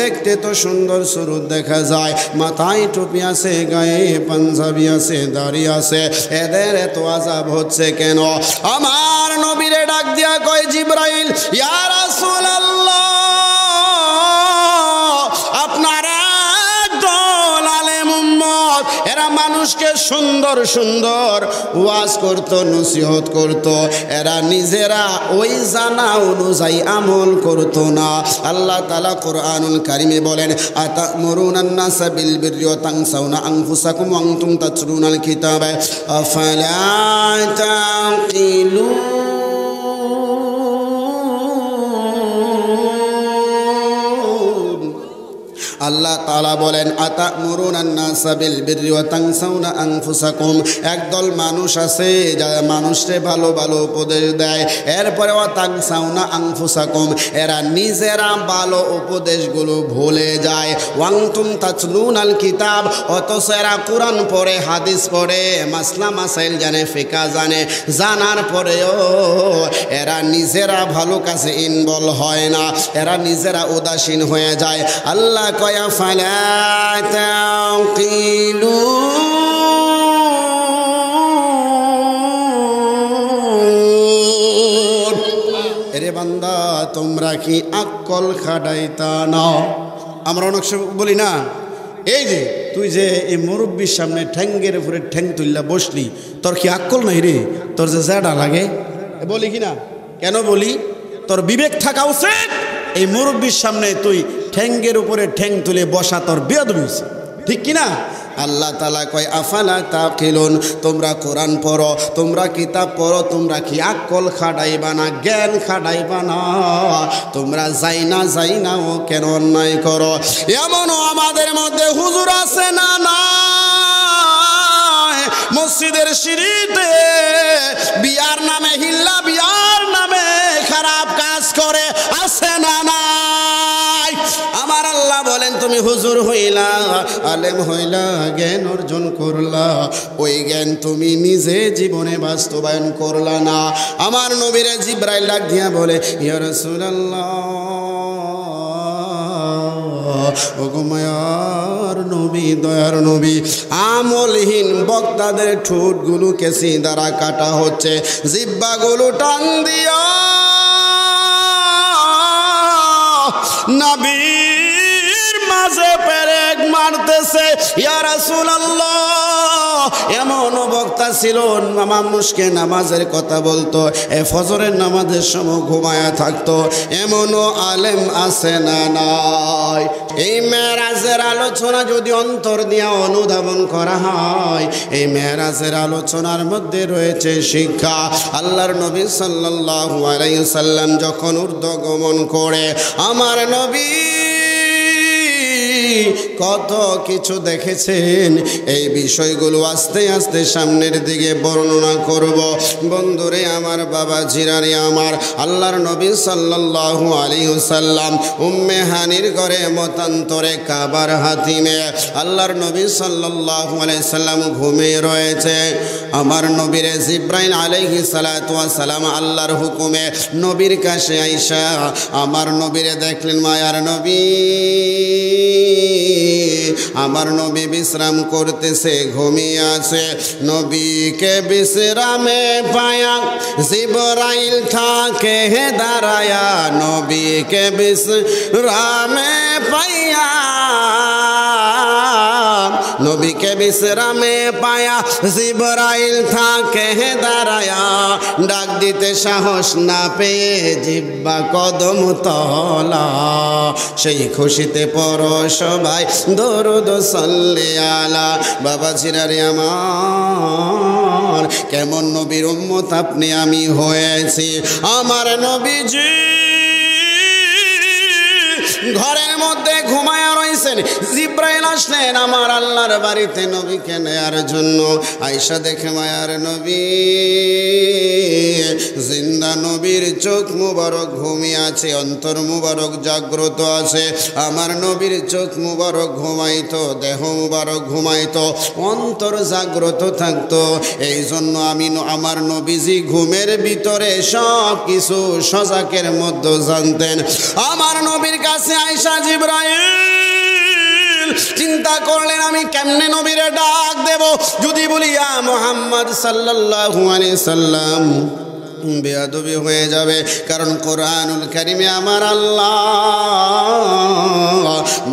দেখতে তো সুন্দর সুরত দেখা যায়, মাথায় টুপি আছে, গায়ে পাঞ্জাবি আছে, দাড়ি আছে, এদের এত আযাব হচ্ছে কেন? আমার নবীরে ডাক দিয়া কয় জিবরাইল, ইয়া রাসূলুল্লাহ, আপনার একদল আলেম উম্মত, এরা মানুষকে সুন্দর সুন্দর ওয়াজ করতো, নসিহত করতো, এরা নিজেরা ওই জানা অনুযায়ী আমল করতো না। আল্লাহ তাআলা কোরআনুল কারিমে বলেন, আতা'মুরুনান নাসা বিল বিররি ওয়া তানসাউনা আনফুসাকুম ওয়া আনতুম তাতলুনাল কিতাবা আফালা তাকিলুন। আল্লাহ তাআলা বলেন, আতা'মুরুনান নাসা বিল বিররি ওয়া তানসাউনা আনফুসাকুম, একদল মানুষ আছে যারা মানুষকে ভালো ভালো উপদেশ দেয়, এরপরে ওয়া তানসাউনা আনফুসাকুম, এরা নিজেরা ভালো উপদেশগুলো ভুলে যায়। ওয়া আনতুম তাতলুনাল কিতাব, অথচ এরা কোরআন পড়ে, হাদিস পড়ে, মাসলা মাসাইল জানে, ফিকহ জানে, জানার পরেও এরা নিজেরা ভালো কাজে ইনভলভ হয় না, এরা নিজেরা উদাসীন হয়ে যায়। আল্লাহ কয় ফালা তাকিলুন, এরে বান্দা তোমরা কি আকল খাটাইতা না? আমরা অনেক সময় বলি না, এই যে তুই যে এই মুরব্বীর সামনে ঠ্যাঙ্গের উপরে ঠ্যাং তুললা বসলি, তোর কি আকল নাই রে? তোর যে জ্যাডা লাগে, বলি কি না? কেন বলি? তোর বিবেক থাকা উচিত। এই মুরব্বীর সামনে তুই ঠ্যাঙ্গের উপরে ঠ্যাং তুলে বসা তোর বেয়াদবি, ঠিক কিনা? আল্লাহ তাআলা কয় আফালা তাকিলুন, তোমরা কোরআন পড়ো, তোমরা কিতাব পড়ো, তোমরা কি আকল খাটাইবা না, জ্ঞান খাটাইবা না? তোমরা যাই না ও কেন অন্যায় করো? এমনও আমাদের মধ্যে হুজুর আছে না নাই, মসজিদের সিঁড়িতে বিয়ার নামে হিল্লা, বিয়ার নামে খারাপ কাজ করে, আছে না নাই? আমার আল্লাহ বলেন, তুমি হুজুর হইলা, আলেম হইলা, জ্ঞান অর্জন করলা, ওই জ্ঞান তুমি নিজে জীবনে বাস্তবায়ন করলা না। আমার নবীরে জিবরাইল ডাক দিয়া বলে, ইয়া রাসূলুল্লাহ, ওগো মায়ার নবী, দয়ার নবী, আমলহীন বক্তাদের ঠোঁটগুলোকে সিধারা কাটা হচ্ছে, জিহ্বাগুলো টান দিয়া নবীর মাঝে পেরেক মারতেছে। ইয়া রাসূলুল্লাহ, এমন বক্তা ছিল মানুষকে নামাজের কথা বলতো, ফজরের নামাজের সময় ঘুমায়া থাকতো, এমনও আলেম আছে না নাই? এই মেরাজের আলোচনা যদি অন্তর দিয়া অনুধাবন করা হয়, এই মেরাজের আলোচনার মধ্যে রয়েছে শিক্ষা। আল্লাহর নবী সাল্লাল্লাহু আলাইহি ওয়াসাল্লাম যখন ঊর্ধ্বগমন করে, আমার নবী কত কিছু দেখেছেন, এই বিষয়গুলো আস্তে আস্তে সামনের দিকে বর্ণনা করব। বন্ধুরে আমার, বাবা জিরারে আমার, আল্লাহর নবী সাল্লাল্লাহু আলাইহি ওয়াসাল্লাম উম্মে হানির ঘরে মতান্তরে কাবার হাতিমে আল্লাহর নবী সাল্লাল্লাহু আলাইহি সাল্লাম ঘুমিয়ে রয়েছে। আমার নবীরে জিবরাইল আলাইহিস সালাতু ওয়াস সালাম আল্লাহর হুকুমে নবীর কাছে আইসা আমার নবীরে দেখলেন, মায়ার নবী, আমার নবী বিশ্রাম করতেছে, ঘুমিয়ে আছে। নবীকে বিশ্রামে পায়া জিবরাইল থাকে দাঁড়ায়া, নবীকে বিশ্রামে পাইয়া, নবীকে বিশ্রামে পায়া জিবরাইল থাকে দাঁড়ায়া, ডাক দিতে সাহস না পেয়ে জিহ্বা কদম তলা, সেই খুশিতে পড়ো সবাই দরুদ সাল্লি আলা। বাবা জিরারে আমার, কেমন নবীর উম্মত আপনি আমি হয়েছি। আমার নবীজি ঘরের মধ্যে ঘুমায়া রয়েছে, করতেন। জিব্রাইল আসলেন আমার আল্লাহর বাড়িতে নবীকে নেয়ার জন্য। আয়েশা দেখে মায়ার নবী, জিন্দা নবীর চোখ মুবারক ঘুমিয়ে আছে, অন্তর মুবারক জাগ্রত আছে। আমার নবীর চোখ মুবারক ঘুমাইতো, দেহ মুবারক ঘুমাইতো, অন্তর জাগ্রত থাকতো। এই জন্য আমি আমার নবীজি ঘুমের ভিতরে সব কিছু সজাকের মধ্যে জানতেন। আমার নবীর কাছে আয়েশা জিবরাইল চিন্তা করলেন আমি কেমনে নবীরে ডাক দেব। যদি বলি ইয়া মুহাম্মদ সাল্লাল্লাহু আলাইহি সাল্লাম, বেয়াদবি হয়ে যাবে। কারণ কোরআনুল কারিমে আমার আল্লাহ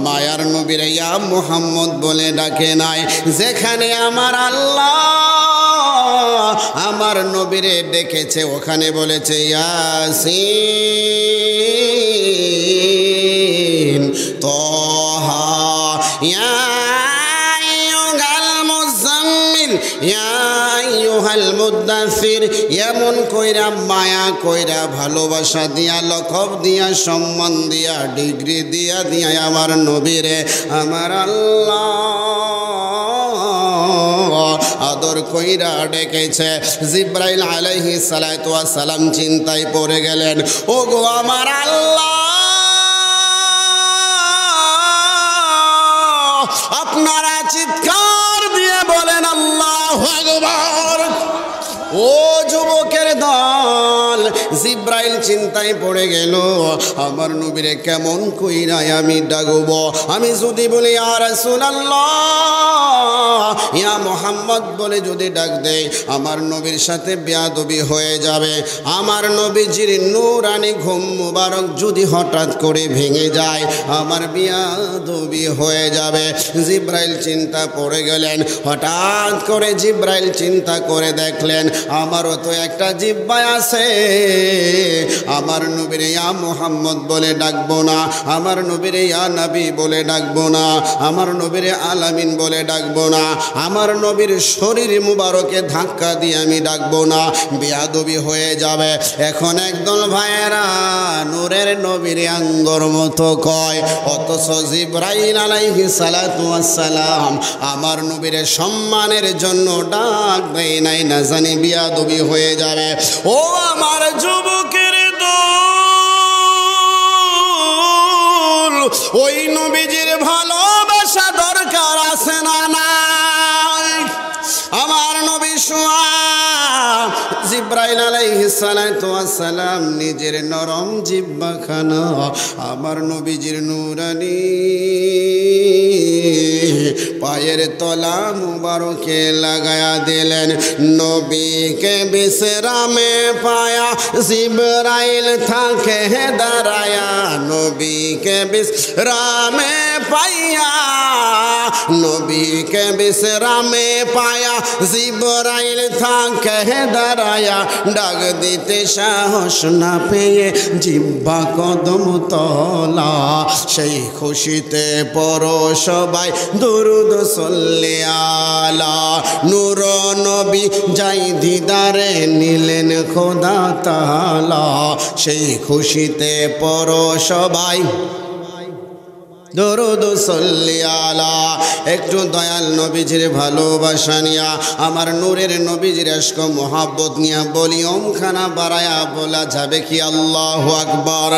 মায়ার নবীরে ইয়া মুহাম্মদ বলে ডাকে নাই। যেখানে আমার আল্লাহ আমার নবীরে ডেকেছে ওখানে বলেছে ইয়াসিন তাহা ইয়া মুদাসসির। এমন কইরা মায়া কইরা ভালোবাসা দিয়া লকব দিয়া সম্মান দিয়া ডিগ্রি দিয়া দিয়া আমার নবীরে আমার আল্লাহ আদর কইরা ডেকেছে। জিব্রাইল আলাইহিস সালাতু ওয়াস সালাম চিন্তায় পড়ে গেলেন, ও গো আমার আল্লাহ, আপনারা চিৎকার দিয়ে বলেন আল্লাহু আকবার। ও যুবকের দল, জিব্রাইল চিন্তায় পড়ে গেল আমার নবীরে কেমন কইরা আমি ডাকবো। আমি যদি বলি ইয়া রাসূলুল্লাহ ইয়া মুহাম্মদ বলে যদি ডাক দেই আমার নবীর সাথে বেয়াদবি হয়ে যাবে। আমার নবীজির নূরানি ঘুম মুবারক যদি হঠাৎ করে ভেঙে যায় আমার বেয়াদবি হয়ে যাবে। জিব্রাইল চিন্তা পড়ে গেলেন। হঠাৎ করে জিব্রাইল চিন্তা করে দেখলেন আমারও তো একটা জিহ্বা আছে, আমার নবীরে ইয়া মুহাম্মদ বলে ডাকবো না, আমার নবীরে ইয়া নবী বলে ডাকবো না, আমার নবীরে আলামিন বলে ডাকবো না, আমার নবীর শরীর মুবারকে ধাক্কা দিয়ে আমি ডাকবো না, বেয়াদবি হয়ে যাবে। এখন একদল ভাইয়েরা নূরের নবীর আঙ্গর মতো কয়, অথচ জিব্রাইল আলাইহিস সালাতু ওয়াস সালাম আমার নবীরে সম্মানের জন্য ডাক দেয় নাই, না জানি বেয়াদবি হয়ে যাবে। ও আমার যুবকের দল, ওই নবীজির ভালোবাসা দরকার আছে না নাই? আমার নবী শোয়া জিব্রাইল আলাইহিস সালাতু ওয়াস সালাম নিজের নরম জিহ্বাখানা আমার নবীজির নূরানি পায়ের তলা মুবারকে লাগায়া দিলেন। নবীকে বিশ্রামে পায়া জিব্রাইল থাকে দাঁড়ায়া, নবীকে বিশ্রামে পাইয়া, নবীকে বিশ্রামে পায়া জিব্রাইল থাকে দাঁড়ায়া, ডাক দিতে সাহস না পেয়ে জিহ্বা কদম তলা, সেই খুশিতে পড়ো সবাই দুরুদ সাল্লি আলা নূর নবী, যাই দিদারে নিলেন খোদা তাআলা, সেই খুশিতে পড়ো সবাই দরুদ সাল্লি আলা। একটু দয়াল নবীজির ভালোবাসা নিয়া আমার নূরের নবীজির ইশক মোহাব্বত নিয়া ভলিউম খানা বাড়ায়া বলা যাবে কি আল্লাহু আকবার?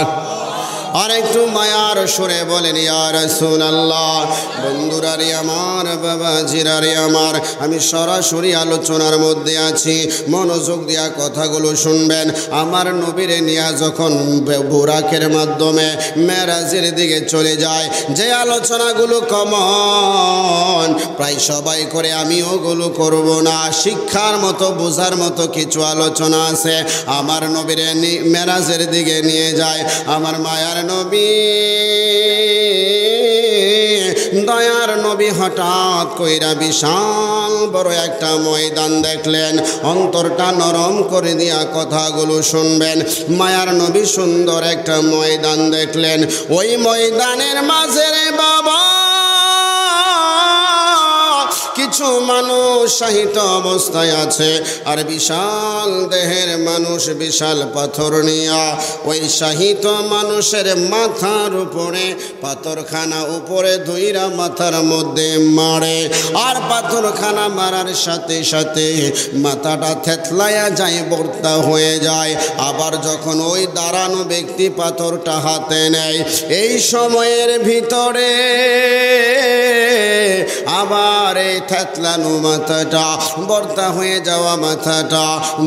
আর একটু মায়ার সুরে বলেন ইয়া রাসূলুল্লাহ। বন্ধুরা রে আমার, বাবাজিরা রে আমার, আমি সরাসরি আলোচনার মধ্যে আছি, মনোযোগ দিয়া কথাগুলো শুনবেন। আমার নবীরে নিয়া যখন বুরাকের মাধ্যমে মেরাজের দিকে চলে যায়, যে আলোচনাগুলো কমন প্রায় সবাই করে, আমি ওগুলো করব না। শিক্ষার মতো বোঝার মতো কিছু আলোচনা আছে। আমার নবীরে মেরাজের দিকে নিয়ে যায় আমার মায়ার নবী, দয়ার নবী হঠাৎ কইরা বিশাল বড় একটা ময়দান দেখলেন। অন্তরটা নরম করে দিয়া কথাগুলো শুনবেন। মায়ার নবী সুন্দর একটা ময়দান দেখলেন। ওই ময়দানের মাঝে রে বাবা কিছু মানুষ শাহিত অবস্থায় আছে, আর বিশাল দেহের মানুষ বিশাল পাথর নিয়া ওই শাহিত মানুষের মাথার উপরে পাথরখানা উপরে ধইরা মাথার মধ্যে মারে, আর পাথরখানা মারার সাথে সাথে মাথাটা থেতলায়া যায়, বর্তা হয়ে যায়। আবার যখন ওই দাঁড়ানো ব্যক্তি পাথরটা হাতে নেয়, এই সময়ের ভিতরে আবার এই থেতলানো মাথাটা, বর্তা হয়ে যাওয়া মাথাটা,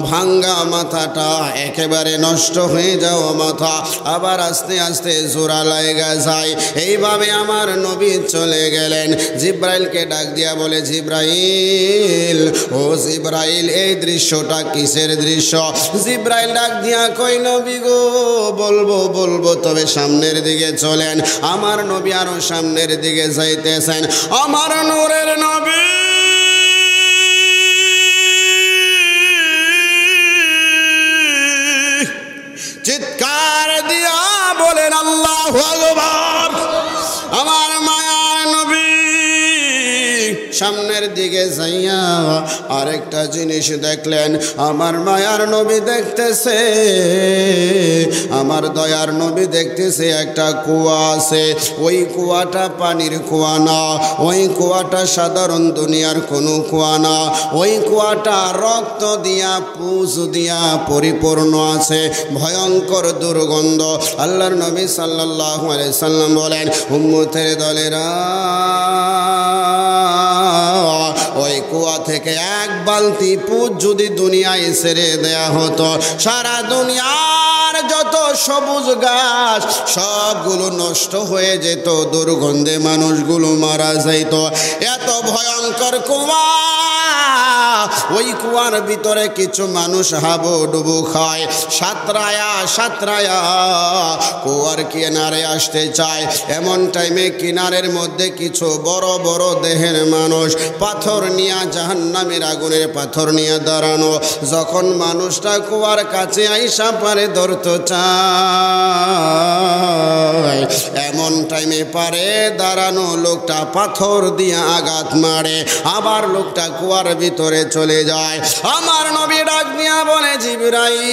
ভাঙ্গা মাথাটা, একেবারে নষ্ট হয়ে যাওয়া মাথা আবার আস্তে আস্তে জোড়া লাগা যায়। এইভাবে আমার নবী চলে গেলেন। জিব্রাইলকে ডাক দিয়া বলে, জিব্রাইল, ও জিব্রাইল, এই দৃশ্যটা কিসের দৃশ্য? জিব্রাইল ডাক দিয়া কই, নবী গো, বলবো বলবো, তবে সামনের দিকে চলেন। আমার নবী আরো সামনের দিকে যাইতেছেন। আমার নূরের নবী চিৎকার দিয়া বলেন, আল্লাহু আকবার। আমার মায়ার নবী সামনের দিকে যাইয়া আরেকটা জিনিস দেখলেন। আমার মায়ার নবী দেখতেছে, আমার দয়ার নবী দেখতেছে একটা কুয়া আছে। ওই কুয়াটা পানির কুয়া না, ওই কুয়াটা সাধারণ দুনিয়ার কোনো কুয়া না, ওই কুয়াটা রক্ত দিয়া পুজ দিয়া পরিপূর্ণ আছে, ভয়ঙ্কর দুর্গন্ধ। আল্লাহর নবী সাল্লাল্লাহু আলাইহি সাল্লাম বলেন, উম্মতের দলেরা, ওই কুয়া থেকে এক বালতি পুজ যদি দুনিয়ায় ছেড়ে দেয়া হতো, সারা দুনিয়ার যত সবুজ গাছ সবগুলো নষ্ট হয়ে যেত, দুর্গন্ধে মানুষগুলো মারা যাইত। এত ভয়ঙ্কর কুয়া। ওই কুয়ার ভিতরে কিছু মানুষ হাবুডুবু খায়, সাঁতরায়া সাঁতরায়া কুয়ার কিনারে আসতে চায়। এমন টাইমে কিনারের মধ্যে কিছু বড় বড় দেহের মানুষ পাথর নিয়ে, জাহান্নামের আগুনের পাথর নিয়ে দাঁড়ানো। যখন মানুষটা কুয়ার কাছে আইসা পারে ধরতে চায়, এমন টাইমে পারে দাঁড়ানো লোকটা পাথর দিয়ে আঘাত মারে, আবার লোকটা কুয়ার ভিতরে চলে যায়। আমার নবী ডাক দিয়া বলে, জিবরাইল,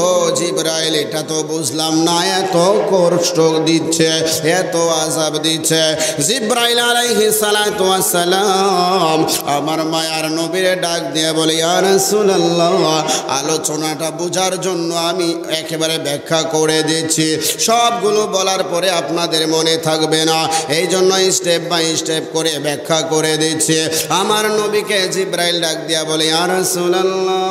ও জিবরাইল, এটা তো বুঝলাম না, এত কষ্ট দিচ্ছে, এত আযাব দিচ্ছে। জিবরাইল আলাইহিস সালাতু ওয়াস সালাম আমার মায়ার নবীর ডাক দিয়ে বলে, ইয়া রাসূলুল্লাহ, আলোচনাটা বোঝার জন্য আমি একেবারে ব্যাখ্যা করে দিচ্ছি। সবগুলো বলার পরে আপনাদের মনে থাকবে না, এই জন্য স্টেপ বাই স্টেপ করে ব্যাখ্যা করে দিচ্ছি। আমার নবীকে জিবরাইল ডাক দিয়া বলে, ইয়া রাসূলুল্লাহ,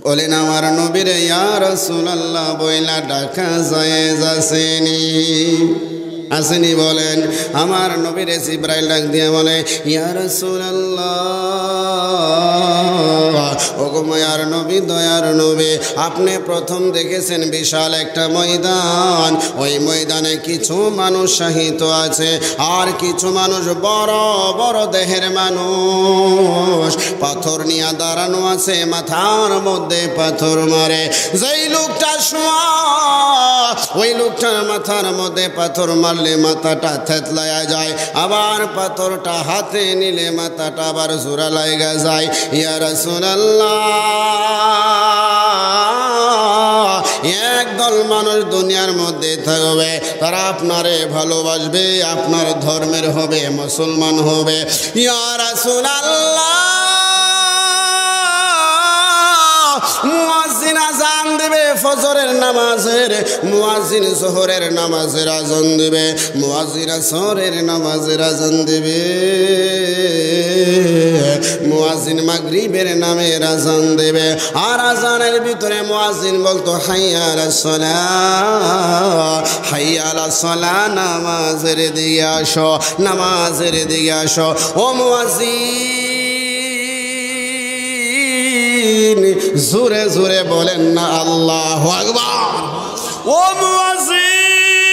বলেন আমার নবীর ইয়া রাসূলুল্লাহ বইলা ডাকা জায়েজ আসেনি? আসেনি বলেন। আমার নবীর জিবরাইল ডাক দিয়ে বলে, ইয়া রাসূলুল্লাহ, ওগো মায়ার নবী, দয়ার নবী, আপনি প্রথম দেখেছেন বিশাল একটা ময়দান, ওই ময়দানে কিছু মানুষ শাহিত আছে, আর কিছু মানুষ বড় বড় দেহের মানুষ পাথর নিয়ে দাঁড়ানো আছে, মাথার মধ্যে পাথর মারে। যেই লোকটা শোয়া, ওই লোকটার মাথার মধ্যে পাথর মারলে মাথাটা থেতলায়া যায়, আবার পাথরটা হাতে নিলে মাথাটা আবার জোড়া লাগা যায়। ইয়া রাসূলুল্লাহ, একদল মানুষ দুনিয়ার মধ্যে থাকবে, তারা আপনারে ভালোবাসবে, আপনার ধর্মের হবে, মুসলমান হবে। ইয়া রাসূলুল্লাহ, মুয়াজ্জিন আযান দিবে ফজরের নামাজের, মুয়াজ্জিন যোহরের নামাজের আযান দিবে, মুয়াজ্জিন আসরের নামাজের আযান দিবে, মুয়াজ্জিন মাগরিবের নামের আযান দেবে। আর আযানের ভিতরে মুয়াজ্জিন বলতো, হাইয়া আলাস সালাহ, হাইয়া আলাস সালাহ, নামাজের দিকে আসো, নামাজের দিকে আসো। ও মুয়াজ্জিন, জোরে জোরে বলেন না আল্লাহু আকবার। ও মুয়াজ্জিন,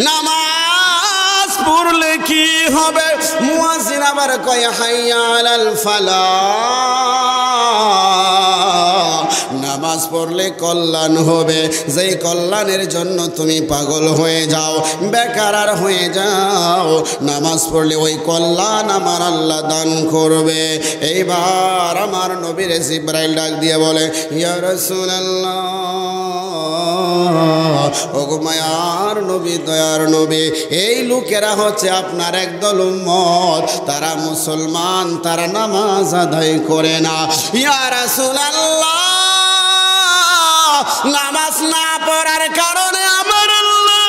নামাজ পড়লে কি হবে? মুয়াজ্জিন আবার কয়, হাইয়া আলাল ফালাহ, নামাজ পড়লে কল্যাণ হবে, যেই কল্যাণের জন্য তুমি পাগল হয়ে যাও, বেকার হয়ে যাও, নামাজ পড়লে ওই কল্যাণ আমার আল্লাহ দান করবে। এইবার আমার নবীর জিবরাইল ডাক দিয়ে বলে, ইয়া রাসূলুল্লাহ, ওগো মায়ার নবী, দয়ার নবী, এই লোকেরা হচ্ছে আপনার একদল উম্মত, তারা মুসলমান, তারা নামাজ আদায় করে না। ইয়া রাসূলুল্লাহ, নামাজ না পড়ার কারণে আমার আল্লাহ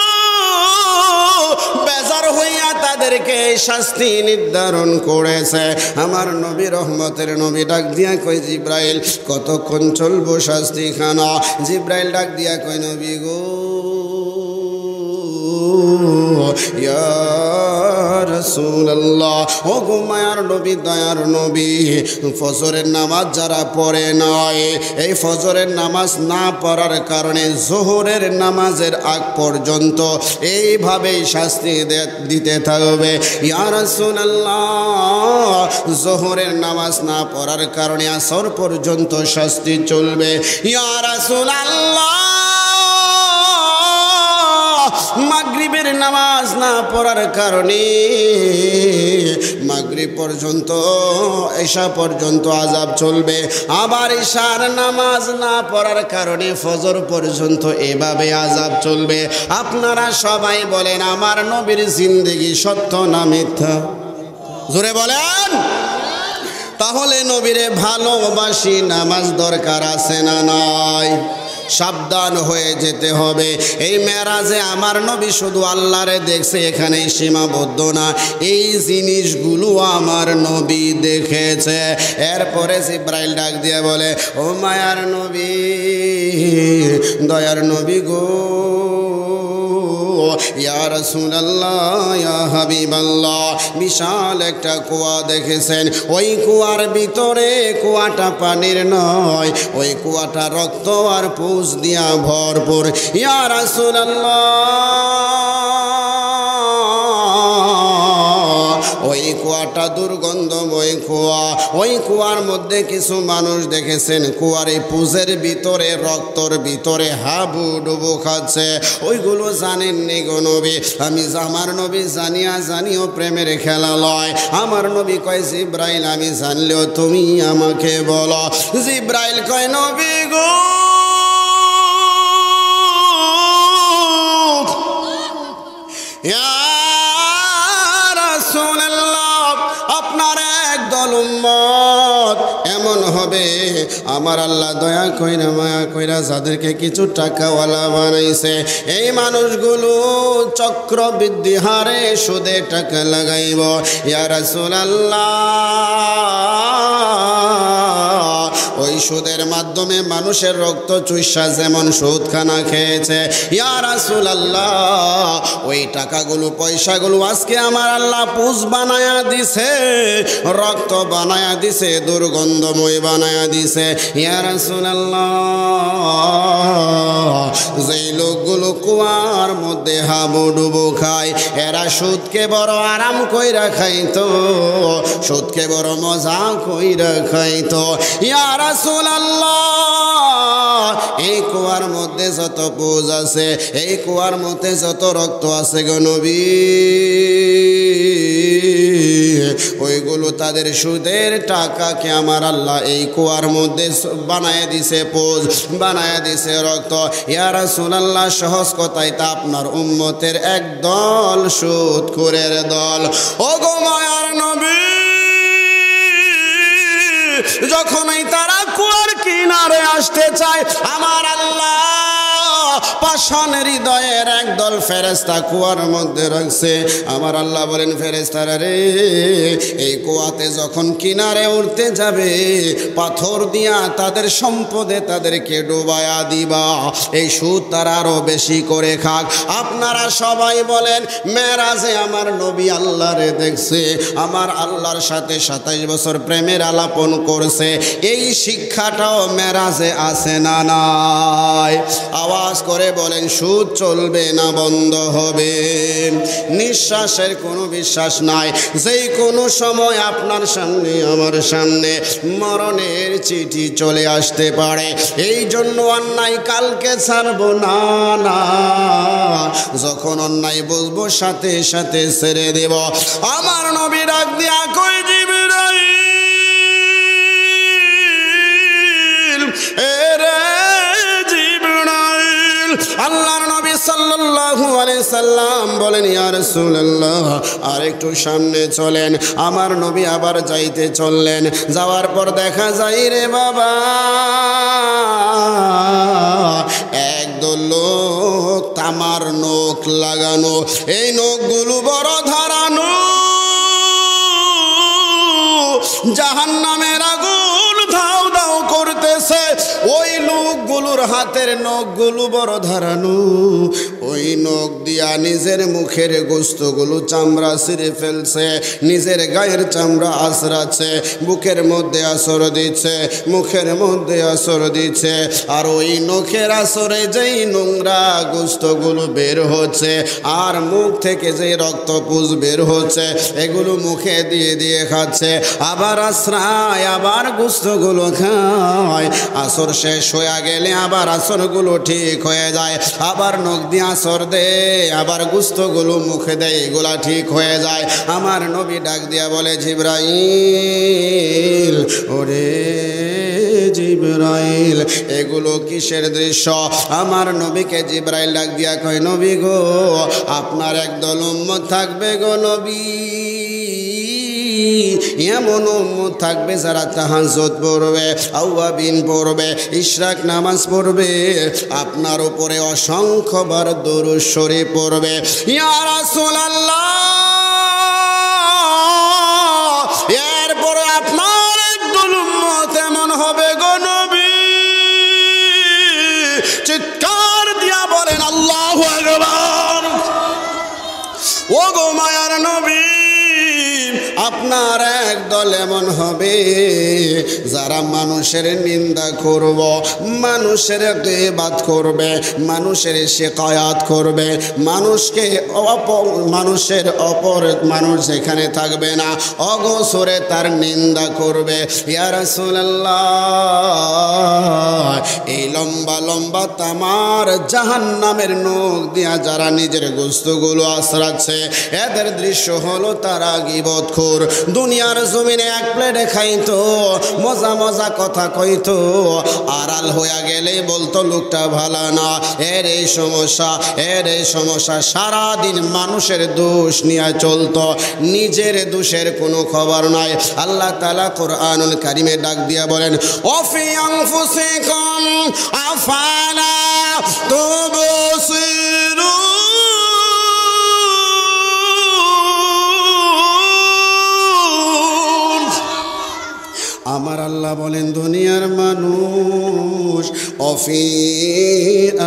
বেজার হইয়া তাদেরকে শাস্তি নির্ধারণ করেছে। আমার নবী রহমতের নবী ডাক দিয়া কই, জিব্রাইল কতক্ষণ চলবো শাস্তি খানা? জিব্রাইল ডাক দিয়া কই, নবী গো, ইয়া রাসূলুল্লাহ, ও গো মায়ার নবী, দয়ার নবী, ফজরের নামাজ যারা পড়ে নাই, এই ফজরের নামাজ না পড়ার কারণে যোহরের নামাজের আগ পর্যন্ত এইভাবেই শাস্তি দিতে থাকবে। ইয়া রাসূলুল্লাহ, যোহরের নামাজ না পড়ার কারণে আসর পর্যন্ত শাস্তি চলবে। ইয়া রাসূলুল্লাহ, মাগরিবের নামাজ না পড়ার কারণে মাগরিব পর্যন্ত, ঈশা পর্যন্ত আযাব চলবে। আবার ঈশার নামাজ না পড়ার কারণে ফজর পর্যন্ত এভাবে আযাব চলবে। আপনারা সবাই বলেন, আমার নবীর জিন্দেগি সত্য না মিথ্যা? জোরে বলেন। তাহলে নবীরে ভালোবাসি, নামাজ দরকার আছে না নাই? সাবধান হয়ে যেতে হবে। এই মেরাজে আমার নবী শুধু আল্লাহরে দেখছে, এখানে সীমাবদ্ধ না, এই জিনিসগুলো আমার নবী দেখেছে। এরপরে জিব্রাইল ডাক দিয়ে বলে, ও মায়ার নবী, দয়ার নবী গো, ইয়া রাসূলুল্লাহ, ইয়া হাবিবাল্লাহ, বিশাল একটা কুয়া দেখেছেন। ওই কুয়ার ভিতরে, কুয়াটা পানির নয়, ওই কুয়াটা রক্ত আর পুষ দিয়া ভরপুর। ইয়া রাসূলুল্লাহ, ওই কুয়াটা দুর্গন্ধময় কুয়া। ওই কুয়ার মধ্যে কিছু মানুষ দেখেছেন, কুয়ার এই পুজের ভিতরে, রক্তর ভিতরে হাবুডুবু খাচ্ছে। ওইগুলো জানেননি গো নবী। আমার নবী জানিও প্রেমের খেলা লয়। আমার নবী কয়, জিব্রাইল আমি জানলেও তুমি আমাকে বলো। জিব্রাইল কয়, নবী গো, আপনার একদল উম্মত এমন হবে, আমার আল্লাহ দয়া কইরা মায়া কইরা যাদেরকে কিছু টাকাওয়ালা বানাইছে, এই মানুষগুলো চক্রবৃদ্ধি হারে সুদে টাকা লাগাইব। ইয়া রাসূলুল্লাহ, ওই সুদের মাধ্যমে মানুষের রক্ত চুষা যেমন সুদখানা খেয়েছে, ইয়া রাসূলুল্লাহ, ওই টাকাগুলো, পয়সাগুলো আজকে আমার আল্লাহ পুষ বানায়া দিছে, রক্ত বানায়া দিছে, দুর্গন্ধময় বানায়া দিছে। ইয়া রাসূলুল্লাহ, যেই লোকগুলো কুয়ার মধ্যে হাবুডুবু খায়, এরা সুদকে বড় আরাম কইরা খাইতো, সুদকে বড় মজা কইরা খাইতো। ইয়া রাসূলুল্লাহ, এই কুয়ার মধ্যে যত পুজ আছে, এই কুয়ার মধ্যে যত রক্ত আছে গো নবী, ওইগুলো তাদের সুদের টাকাকে আমার আল্লাহ এই কুয়ার মধ্যে বানায় দিছে, পুজ বানায় দিছে, রক্ত। ইয়া রাসূলুল্লাহ, সহজ কথাই তা আপনার উম্মতের একদল সুদখোরের দল। ও গো মায়ার নবী, যখনই তারা কুয়ার কিনারে আসতে চায়, আমার আল্লাহ পাষাণ হৃদয়ের একদল ফেরেশতা কুয়ার মধ্যে রাখছে। আমার আল্লাহ বলেন, ফেরেশতারা রে, এই কুয়াতে যখন কিনারে উঠতে যাবে, পাথর দিয়া তাদের সম্পদে তাদেরকে ডুবায়া দিবা, এই সুদ তারা আরো বেশি করে খাক। আপনারা সবাই বলেন, মেরাজে আমার নবী আল্লাহরে দেখছে, আমার আল্লাহর সাথে 27 বছর প্রেমের আলাপন করছে, এই শিক্ষাটাও মেরাজে আছে না নাই? আওয়াজ করে বলেন সুদ চলবে না বন্ধ হবে? নিঃশ্বাসের কোনো বিশ্বাস নাই। যেই কোনো সময় আপনার সামনে আমার সামনে মরণের চিঠি চলে আসতে পারে। এই জন্য অন্যায় কালকে ছাড়বো না, না, যখন অন্যায় বুঝবো সাথে সাথে ছেড়ে দেব। আমার নবী ডাক দিয়া কই, জিবরাইল, এরে জিবরাইল। আল্লাহর নবী সাল্লাল্লাহু আলাইহি সাল্লাম বলেন, ইয়া রাসূলুল্লাহ আর একটু সামনে চলেন। আমার নবী আবার যাইতে চললেন। যাওয়ার পর দেখা যায় রে বাবা, একদল লোক তামার নখ লাগানো, এই নখগুলো বড় ধারানো, জাহান্নামের আগুন ধাও ধাও করতেছে। ওই লোকগুলোর হাতের নখগুলো বড় ধারানো, ওই নখ দিয়া নিজের মুখের গোস্তগুলো চামড়া ছিঁড়ে ফেলছে, নিজের গায়ের চামড়া আঁচড়াচ্ছে, বুকের মধ্যে আসর দিচ্ছে, মুখের মধ্যে আসর দিচ্ছে। আর ওই নখের আসরে যেই নোংরা গোস্তগুলো বের হচ্ছে আর মুখ থেকে যেই রক্তপুষ বের হচ্ছে, এগুলো মুখে দিয়ে দিয়ে খাচ্ছে। আবার আশ্রায়, আবার গোস্তগুলো খায়। আসর শেষ হয়ে গেলে আবার আসরগুলো ঠিক হয়ে যায়। আবার নখ দিয়ে আসর দে, আবার গোস্তগুলো মুখে দেয়, এগুলা ঠিক হয়ে যায়। আমার নবী ডাক দিয়া বলে, জিবরাইল, ওরে জিবরাইল, এগুলো কিসের দৃশ্য? আমার নবীকে জিবরাইল ডাক দিয়া কয়, নবী গো, আপনার একদল উম্মত থাকবে গো নবী। এমন উম্মত থাকবে যারা তাহাজ্জুদ পড়বে, আওয়াবিন পড়বে, ইশরাক নামাজ পড়বে, আপনার উপরে অসংখ্যবার দরুদ শরীফ পড়বে। ইয়া রাসূলুল্লাহ, এরপরে আপনার একদল উম্মত এমন হবে গো নবী, চিৎকার দিয়া বলেন আল্লাহু আকবার। ও গো মায়ার নবী, আপনার একদল এমন হবে যারা মানুষের নিন্দা করব, মানুষের গীবত করবে, মানুষের শিকায়াত করবে, মানুষের অপর মানুষ যেখানে থাকবে না অগোচরে তার নিন্দা করবে। ইয়া রাসূলুল্লাহ, এই লম্বা লম্বা তামার জাহান্নামের নখ দিয়া যারা নিজের গোস্তগুলো আশ্রাচ্ছে, এদের দৃশ্য হলো তারা গীবত খোর। দুনিয়ার জমিনে এক প্লেটে খাইতো, মজা মজা কথা কইতো, আড়াল হইয়া গেলে বলতো লোকটা ভালো না। এর এই সমস্যা, এর এই সমস্যা, সারাদিন মানুষের দোষ নিয়ে চলতো, নিজের দোষের কোনো খবর নাই। আল্লাহ তাআলা কোরআনুল কারীমে ডাক দিয়া বলেন, ওয়াফি আনফুসিকুম আফালা তুবসিরুন। আমার আল্লাহ বলেন, দুনিয়ার মানুষ, অফি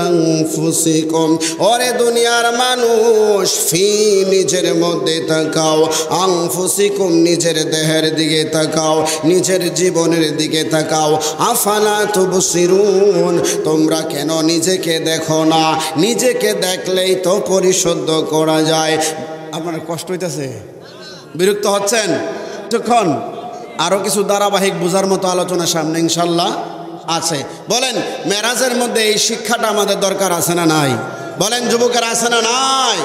আনফুসিকুম, ওরে দুনিয়ার মানুষ, ফি নিজের মধ্যে তাকাও, আনফুসিকুম নিজের দেহের দিকে তাকাও, নিজের জীবনের দিকে তাকাও, আফালা তুবসিরুন, তোমরা কেন নিজেকে দেখো না? নিজেকে দেখলেই তো পরিশুদ্ধ করা যায়। আপনার কষ্ট হইতেছে? বিরক্ত হচ্ছেন? যখন আরও কিছু ধারাবাহিক বোঝার মতো আলোচনা সামনে ইনশাল্লাহ আছে। বলেন, মেরাজের মধ্যে এই শিক্ষাটা আমাদের দরকার আছে না নাই? বলেন যুবকের, আছে না নাই?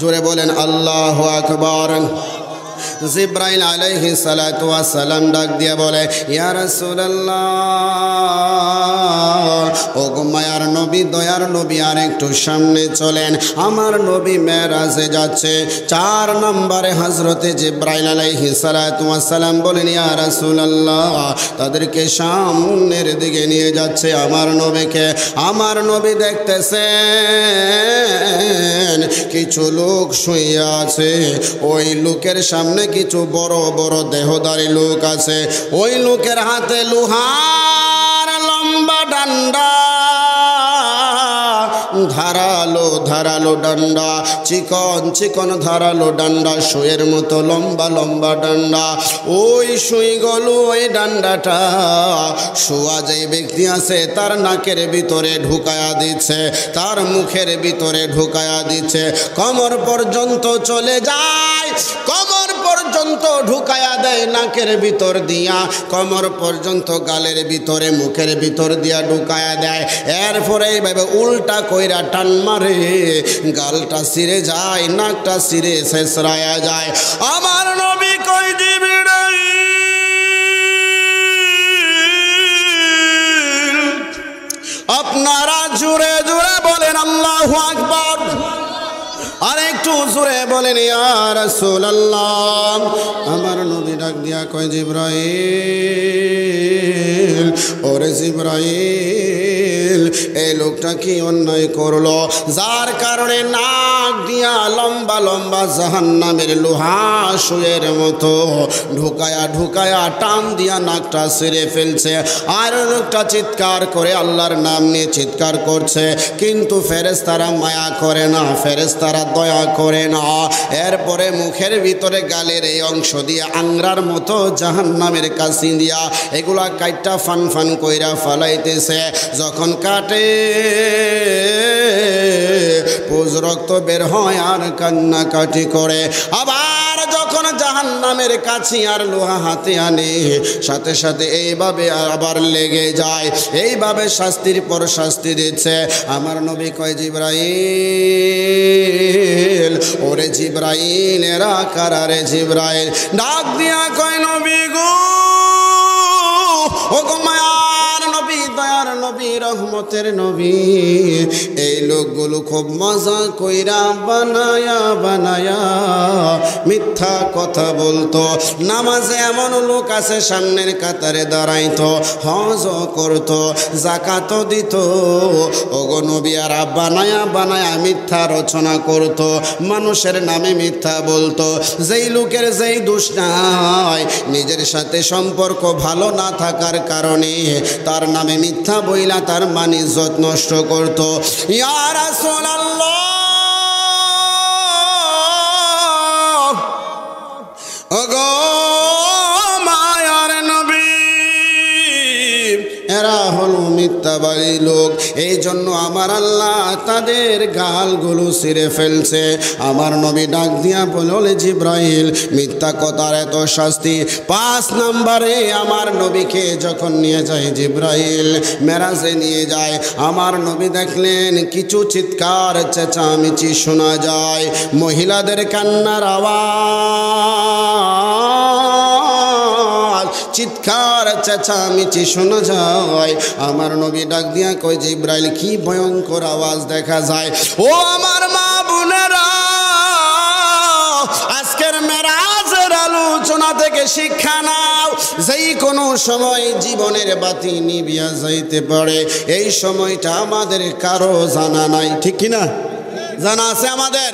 জোরে বলেন আল্লাহু আকবার। জিবরাইল আলাইহিস সালাতু ওয়াস সালাম ডাক দিয়া বলে, ইয়া রাসূলুল্লাহ, ও গো মায়ার নবী, দয়ার নবী, আর একটু সামনে চলেন। আমার নবী মেরাজে যাচ্ছে। 4 নম্বরে হযরতে জিবরাইল আলাইহিস সালাতু ওয়াস সালাম বলেন, ইয়া রাসূলুল্লাহ, তাদেরকে সামনের দিকে নিয়ে যাচ্ছে আমার নবীকে। আমার নবী দেখতেছেন কিছু লোক শুয়ে আছে, ওই লোকের সামনে কিছু বড় বড় দেহধারী লোক আছে। ওই লোকের হাতে লোহার লম্বা ডান্ডা, ধারালো ধারালো ডান্ডা, চিকন চিকন ধারালো ডান্ডা, সুইয়ের মতো লম্বা লম্বা ডান্ডা। ওই সুইগুলো ওই ডান্ডাটা শোয়া যে ব্যক্তি আছে তার নাকের ভিতরে ঢুকায়া দিচ্ছে, তার মুখের ভিতরে ঢুকায়া দিচ্ছে, কোমর পর্যন্ত চলে যায়, কোমর পর্যন্ত ঢুকায়া দেয় নাকের ভিতর দিয়া, কোমর পর্যন্ত গালের ভিতরে মুখের ভিতর দিয়া ঢুকায়া দেয়। এরপরে এইভাবে উল্টা কইরা টান মারে, গালটা ছিঁড়ে যায়, নাকটা ছিঁড়ে ছেঁচড়ায়া যায়। আমার নবী কই জিবরাইল আপনারা জোরে জোরে বলেন আল্লাহু আকবার, আর একটু জোরে বলেন ইয়া রাসূলুল্লাহ। আমার নবী ডাক দিয়া কয় জিবরাইল, ওরে জিবরাইল এই লোকটা কি অন্যায় করলো যার কারণে নাক দিয়া লম্বা লম্বা জাহান্নামের লোহা সুয়ের মতো ঢুকায়া ঢুকায়া টান দিয়া নাকটা ছিঁড়ে ফেলছে। আর লোকটা চিৎকার করে আল্লাহর নাম নিয়ে চিৎকার করছে, কিন্তু ফেরেশতারা মায়া করে না, ফেরেশতারা দয়া করে না। এরপরে মুখের ভিতরে গালের এই অংশ দিয়ে আংরার মতো জাহান্নামের কাছি দিয়া এগুলা কাইটটা ফান ফান কইরা ফালাইতেছে। যখন কাটে পুজ রক্ত বের হয় আর কান্নাকাটি করে। আবার যখন জাহান্নামের কাছি আর লোহা হাতে আনে, সাথে সাথে এইভাবে আবার লেগে যায়, এইভাবে শাস্তির পর শাস্তি দিচ্ছে। আমার নবী কয় জিবরাইল, ওরে জিবরাইল এরা কারারে জিবরাইল ডাক দিয়া কয় নবী গো, ও গো মায়ার নবী, দয়ার নবী, রহমতের নবী, এই লোকগুলো খুব মজা কইরা বানায়া বানায়া মিথ্যা কথা বলতো। নামাজে এমন লোক আছে সামনের কাতারে দাঁড়াইতো, হজ করতো, যাকাত দিত, ওগো নবী আর বানায়া বানায়া মিথ্যা রচনা করতো, মানুষের নামে মিথ্যা বলতো। যেই লোকের যেই দোষ নাই, নিজের সাথে সম্পর্ক ভালো না থাকার কারণে তার নামে মিথ্যা বইলা তার মান ইজ্জত নষ্ট করত। ইয়া রাসূলুল্লাহ, ওগো মায়ার নবী, এরা হলো মিথ্যাবাদী লোক। এই জন্য আমার আল্লাহ তাদের গালগুলো ছিঁড়ে ফেলছে। আমার নবী ডাক দিয়া বলে জিবরাইল মিথ্যা কথার এত শাস্তি। 5 নম্বরে আমার নবীকে যখন নিয়ে যায় জিবরাইল, মেরাজে নিয়ে যায়, আমার নবী দেখলেন কিছু চিৎকার চেঁচামেচি শোনা যায়, মহিলাদের কান্নার আওয়াজ, চিৎকার চেঁচামেচি শোনা যায়। আমার নবী ডাক দিয়া কয় জিবরাইল কি ভয়ঙ্কর আওয়াজ দেখা যায়। ও আমার মা বোনেরা, আজকের মেরাজের আলোচনা থেকে শিক্ষা নাও, যেই কোনো সময় জীবনের বাতি নিভিয়া যাইতে পারে। এই সময়টা আমাদের কারো জানা নাই, ঠিক কিনা? জানা আছে আমাদের?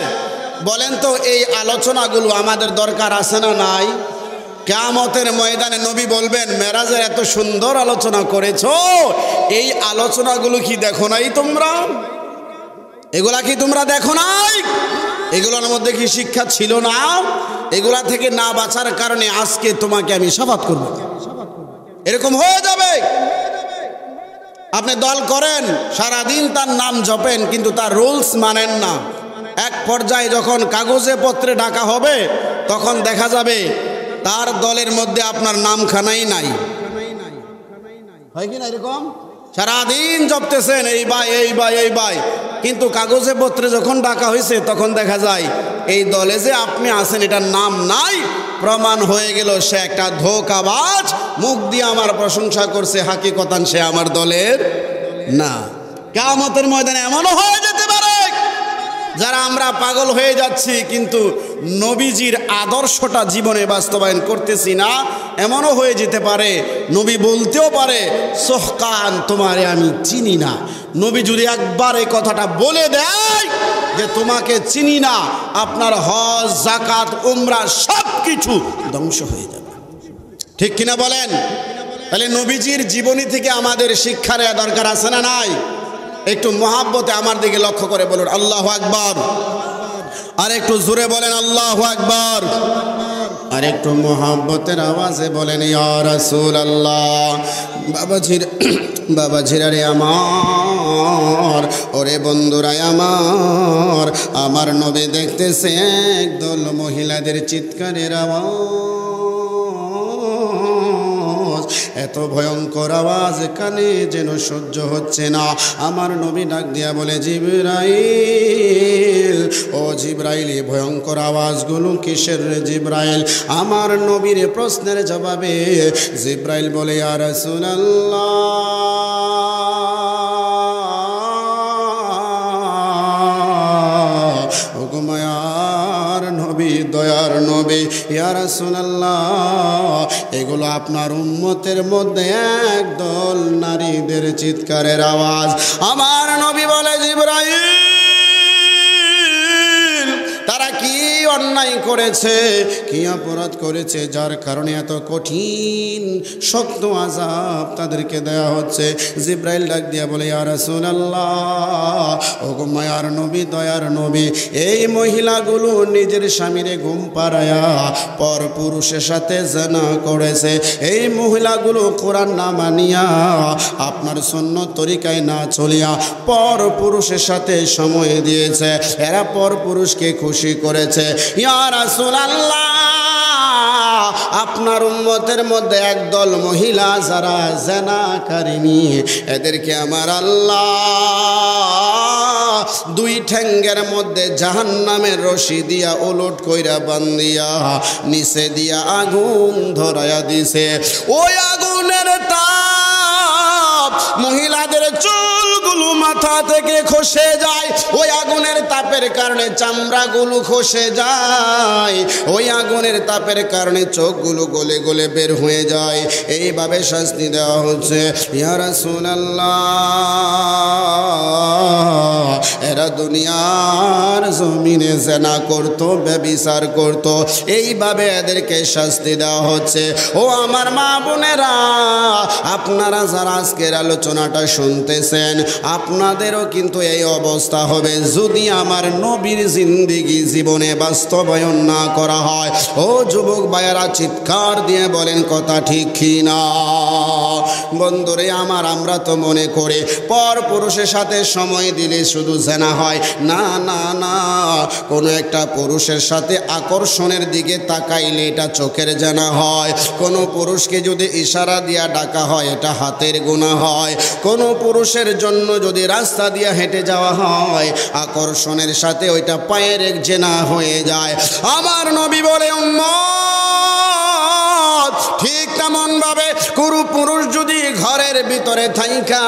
বলেন তো এই আলোচনাগুলো আমাদের দরকার আছে না নাই? কিয়ামতের ময়দানে নবী বলবেন মেরাজের এত সুন্দর আলোচনা করেছো, এই আলোচনাগুলো কি দেখো নাই তোমরা? এগুলা কি তোমরা দেখো নাই? এগুলোর মধ্যে কি শিক্ষা ছিল না? এগুলা থেকে না বাঁচার কারণে আজকে তোমাকে আমি শাফাত করব। এরকম হয়ে যাবে। আপনি দল করেন, সারাদিন তার নাম জপেন, কিন্তু তার রুলস মানেন না। এক পর্যায়ে যখন কাগজে পত্রে ডাকা হবে, তখন দেখা যাবে তার দলের মধ্যে আপনার নামখানাই নাই। হয় কি না এরকম? সারাদিন জপতেছেন এই ভাই এই ভাই এই ভাই, কিন্তু কাগজে পত্রে যখন ডাকা হয়েছে তখন দেখা যায় এই দলে যে আপনি আছেন এটার নাম নাই। প্রমাণ হয়ে গেল সে একটা ধোঁকাবাজ, মুখ দিয়ে আমার প্রশংসা করছে, হাকিকতান সে আমার দলের না। কিয়ামতের ময়দানে এমনও হয়ে যেতে পারে যারা আমরা পাগল হয়ে যাচ্ছি কিন্তু নবীজির আদর্শটা জীবনে বাস্তবায়ন করতেছি না, এমনও হয়ে যেতে পারে নবী বলতেও পারে সোহকান তোমারে আমি চিনি না। নবী যদি একবার এই কথাটা বলে দেয় যে তোমাকে চিনি না, আপনার হজ যাকাত উমরা সব কিছু ধ্বংস হয়ে যাবে। ঠিক কিনা বলেন? তাহলে নবীজির জীবনী থেকে আমাদের শিক্ষা নেওয়া দরকার আছে না নাই? একটু মহাব্বতে আমার দিকে লক্ষ্য করে বলুন আল্লাহু আকবার। আর একটু জোরে বলেন আল্লাহু আকবার। আর একটু মহাব্বতের আওয়াজে বলেন ইয়া রাসূলুল্লাহ। বাবাজিরা রে আমার, ওরে বন্ধুরা আমার, আমার নবী দেখতেছে একদল মহিলাদের চিৎকারের আওয়াজ, এত ভয়ঙ্কর আওয়াজ কানে যেন সহ্য হচ্ছে না। আমার নবী ডাক দিয়া বলে জিবরাইল, ও জিবরাইল, এই ভয়ঙ্কর আওয়াজগুলো কিসের রে জিবরাইল? আমার নবীর প্রশ্নের জবাবে জিবরাইল বলে ইয়া রাসূলুল্লাহ, দয়ার নবী ইয়া রাসূলুল্লাহ, এগুলো আপনার উম্মতের মধ্যে একদল নারীদের চিৎকারের আওয়াজ। আমার নবী বলে জিবরাইল, তারা কি অন্যায় করেছে, কি অপরাধ করেছে যার কারণে এত কঠিন শক্ত আযাব তাদেরকে দেয়া হচ্ছে? জিবরাইল ডাক দিয়া বলে ইয়া রাসূলুল্লাহ, ওগো মায়ার নবী, দয়ার নবী, এই মহিলাগুলো নিজের স্বামীরে ঘুম পাড়ায়া পর পুরুষের সাথে জিনা করেছে। এই মহিলাগুলো কোরআন না মানিয়া, আপনার সুন্নত তরিকায় না চলিয়া পর পুরুষের সাথে সময় দিয়েছে, এরা পর পুরুষকে খুশি করেছে। ইয়া রাসূলুল্লাহ, আপনার উম্মতের মধ্যে একদল মহিলা যারা জিনাকারিনী, এদেরকে আমার আল্লাহ দুই ঠ্যাঙ্গের মধ্যে জাহান্নামের রশি দিয়া ওলট কইরা বান্ধিয়া নিচে দিয়া আগুন ধরায়া দিছে। ওই আগুনের তাপ মহিলাদের চুলগুলো মাথা থেকে খসে যায়, ওই আগুনের তাপের কারণে চামড়াগুলো খসে যায়, ওই আগুনের তাপের কারণে চোখগুলো গলে গলে বের হয়ে যায়। এইভাবে শাস্তি দেওয়া হচ্ছে। ইয়া রাসূলুল্লাহ, এরা দুনিয়ার জমিনে জিনা করতো, ব্যভিচার করতো, এইভাবে এদেরকে শাস্তি দেওয়া হচ্ছে। ও আমার মা বোনেরা, আপনারা যারা আজকের আলোচনাটা শুনতেছেন, আপনাদেরও কিন্তু এই অবস্থা হবে যদি আমার নবীর জিন্দেগি জীবনে বাস্তবায়ন না করা হয়। ও যুবক ভাইয়েরা, চিৎকার দিয়ে বলেন কথা ঠিক কি না? বন্ধুরে আমার, আমরা তো মনে করি পর পুরুষের সাথে সময় দিলে শুধু জিনা হয়। না না না, কোনো একটা পুরুষের সাথে আকর্ষণের দিকে তাকাইলে এটা চোখের জিনা হয়। কোনো পুরুষকে যদি ইশারা দিয়া ডাকা হয়, এটা হাতের গুনাহ হয়। কোনো পুরুষের জন্য যদি রাস্তা দিয়া হেঁটে যাওয়া হয় আকর্ষণের সাথে, ওইটা পায়ের এক জিনা হয়ে যায়। আমার নবী বলে উম্মত, ঠিক তেমন ভাবে কোনো পুরুষ যদি ঘরের ভিতরে থাইকা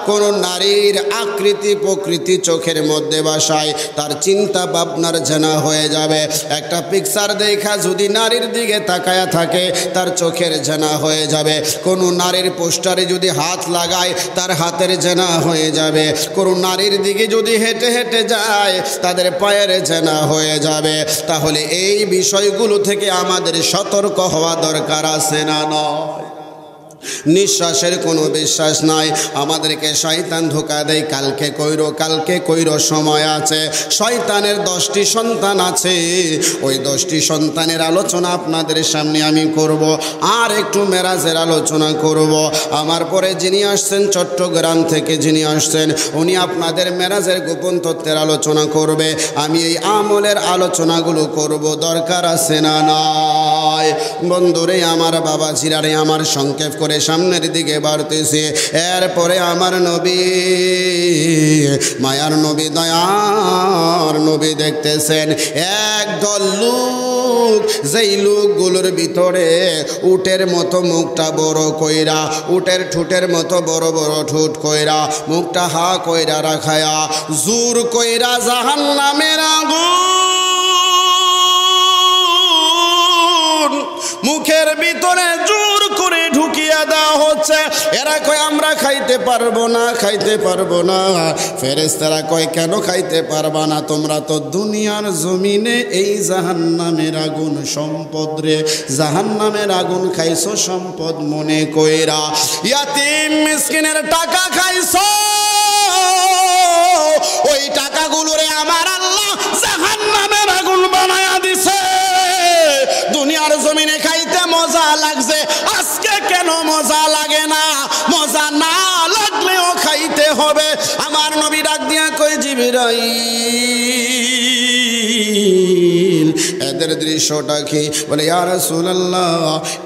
কোনো নারীর আকৃতি প্রকৃতি চোখের মধ্যে বাসায়, তার চিন্তা ভাবনার জিনা হয়ে যাবে। একটা পিকচার দেখা যদি নারীর দিকে তাকায়া থাকে, তার চোখের জিনা হয়ে যাবে। কোনো নারীর পোস্টারে যদি হাত লাগায়, তার হাতের জিনা হয়ে যাবে। কোনো নারীর দিকে যদি হেঁটে হেঁটে যায়, তাদের পায়ের জিনা হয়ে যাবে। তাহলে এই বিষয়গুলো থেকে আমাদের সতর্ক হওয়া দরকার আছে না নয়? নিঃশ্বাসের কোনো বিশ্বাস নাই, আমাদেরকে শয়তান ধোঁকা দেয়। কালকে কইরো, কালকে কইরো, সময় আছে। শয়তানের 10টি সন্তান আছে, ওই 10টি সন্তানের আলোচনা আপনাদের সামনে আমি করব। আর একটু মেরাজের আলোচনা করব। আমার পরে যিনি আসছেন চট্টগ্রাম থেকে, যিনি আসছেন, উনি আপনাদের মেরাজের গোপন তত্ত্বের আলোচনা করবে। আমি এই আমলের আলোচনাগুলো করব, দরকার আছে না নয়? বন্ধুরে আমার, বাবাজিরা রে আমার, সংক্ষেপ করে সামনের দিকে বাড়তেছে। এরপরে আমার নবী, মায়ার নবী, দয়ার নবী দেখতেছেন একদল লোক, যেই লোকগুলোর ভিতরে উটের মতো মুখটা বড় কইরা, উটের ঠোঁটের মতো বড় বড় ঠোঁট কইরা, মুখটা হা কইরা রাখায়া জোর কইরা জাহান্নামের আগুন মুখের ভিতরে জোর করে ঢুকিয়ে দেওয়া হচ্ছে। এরা কয় আমরা খাইতে পারবো না, খাইতে পারবো না। ফেরেশতারা কয় কেন খাইতে পারবা না? তোমরা তো দুনিয়ার জমিনে এই জাহান্নামের আগুন সম্পদ রে, জাহান্নামের আগুন খাইছো সম্পদ মনে কইরা, ইয়াতিম মিসকিনের টাকা খাইছো, লাগছে, আজকে কেন মজা লাগে না? মজা না লাগলেও খাইতে হবে। আমার নবী ডাক দিয়া কয় জিবরাইল এদের দৃশ্যটা কি? বলে ইয়া রাসূলুল্লাহ,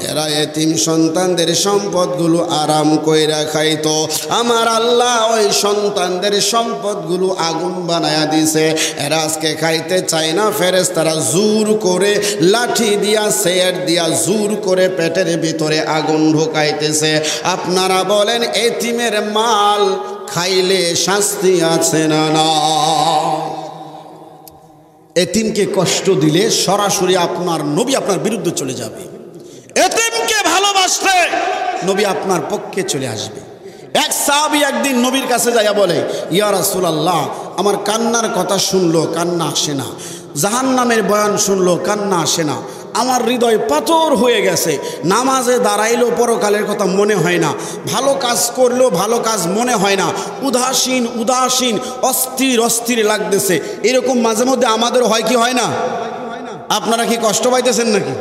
এরা এতিম সন্তানদের সম্পদগুলো আরাম কইরা খাইতো, আমার আল্লাহ ওই সন্তানদের সম্পদগুলো আগুন বানায়া দিছে, এরা আজকে খাইতে চায় না, ফেরেশতারা জোর করে লাঠি দিয়া সের দিয়া জোর করে পেটের ভিতরে আগুন ঢোকাইতেছে। আপনারা বলেন এতিমের মাল খাইলে শাস্তি আছে না? না। এতিমকে কষ্ট দিলে সরাসরি আপনার নবী আপনার বিরুদ্ধে চলে যাবে। এতিমকে ভালোবাসলে নবী আপনার পক্ষে চলে আসবে। এক সাহাবী একদিন নবীর কাছে যাইয়া বলে, ইয়া রাসূলুল্লাহ, আমার কান্নার কথা শুনলো, কান্না আসে না, জাহান্নামের বয়ান শুনলো, কান্না আসে না, আমার হৃদয় পাথর হয়ে গেছে, নামাজে দাঁড়াইলেও পরকালের কথা মনে হয় না, ভালো কাজ করলেও ভালো কাজ মনে হয় না, উদাসীন উদাসীন অস্থির অস্থির লাগতেছে। এরকম মাঝে মধ্যে আমাদের হয় কি হয় না? আপনারা কি কষ্ট পাইতেছেন নাকি?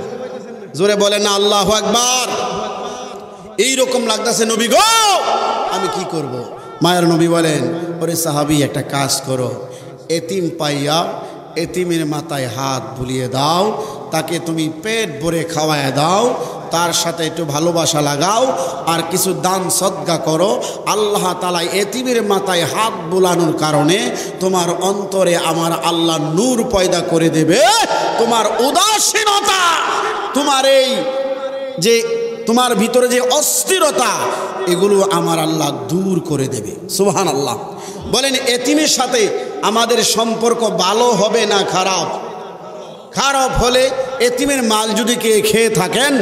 জোরে বলেন না আল্লাহু আকবার। এইরকম লাগতেছে, নবী গো আমি কি করব? মায়ের নবী বলেন, ওরে সাহাবী একটা কাজ করো, এতিম পাইয়া এতিমের মাথায় হাত বুলিয়ে দাও, তাকে তুমি পেট ভরে খাওয়ায় দাও, তার সাথে একটু ভালোবাসা লাগাও, আর কিছু দান সদকা করো। আল্লাহ তাআলা এতিমের মাথায় হাত বুলানোর কারণে তোমার অন্তরে আমার আল্লাহ নূর পয়দা করে দেবে। তোমার উদাসীনতা, তোমার এই যে তোমার ভিতরে যে অস্থিরতা, এগুলো আমার আল্লাহ দূর করে দেবে। সুবহানাল্লাহ। বলেন এতিমের সাথে আমাদের সম্পর্ক ভালো হবে না খারাপ? খারাপ হলে এতিমের মাল যদি কে খেয়ে থাকেন,